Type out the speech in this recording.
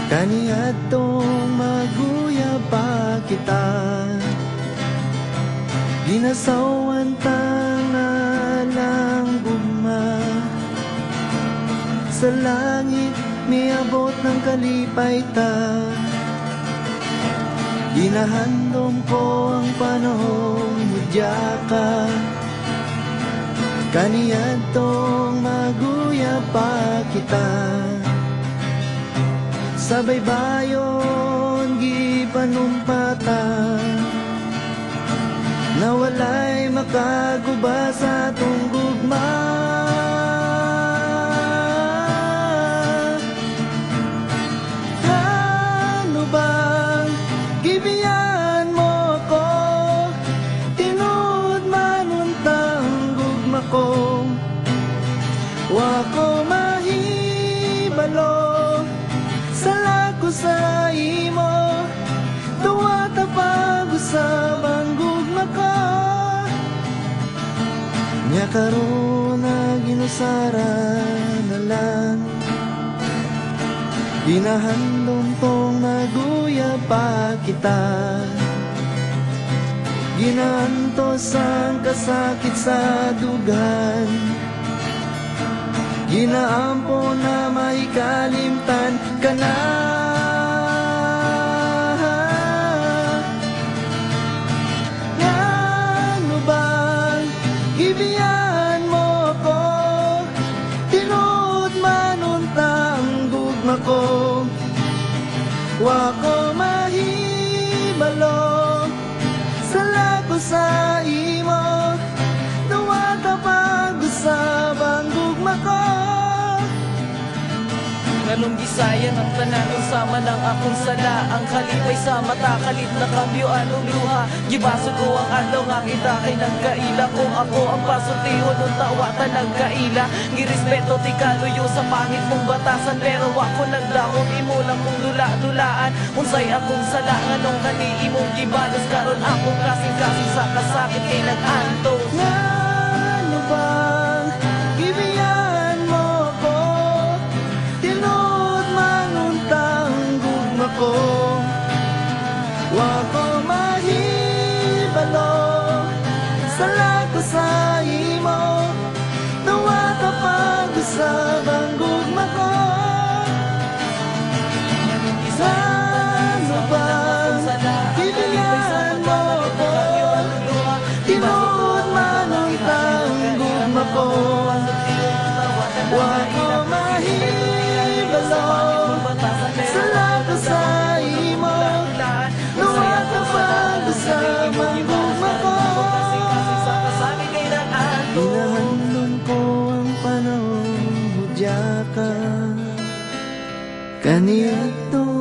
Kaniadtong maguya pa kita, ginasawan tangalang gugma. Sa langit miabot ng kalipay ta, ginahandom ko ang panahong mudya ka. Kaniadtong maguya pa kita, sa baybayon gipanumpata, na walay makaguba sa atong gugma. Ano bang gibiyan mo ko, tinud manuntang gugma ko, wa ko mahibalo sa imo, tuwa ta pag-usab ang gugma ko. Nya karon na ginusara na lang, ginahandom tong maguya pa kita, ginantos ang kasakit sa dugan, ginaampo na may kalimtan ka na. Ano bang gibiyan mo ko, tinud manuntang gugma ko, wa ko mahibalo sa lako sa imo, nawata pag-usab ang gugma ko. Nganong gisaya ng tanan sama ng akong sala, ang kalipay sa mata kalit na kambyo anong luha, gibasod ko ang adlaw nga kita kay nagkaila, kung ako ang pasultihon ng tawatan nagkaila, girespeto ti kaluyo sa pangit mong batasan, pero ako nagdakop imo lang kong dula-dulaan, unsay akong sala nganong kani imong gibalos, karon akong kasing-kasing sa kasakit kay nag-antos. Ano bang gibiyan mo ko, tinud manuntang gugma ko, wa ko mahibalo sa lako sa imo, nawata pag-usab ang gugma ko. Ano bang gibiyan mo ko, tinud manuntang gugma ko, wa ko mahibalo sa lako sa imo, nawata pag-usab ang gugma ko. Ginahandon ko ang panahon mudya ka, kaniadto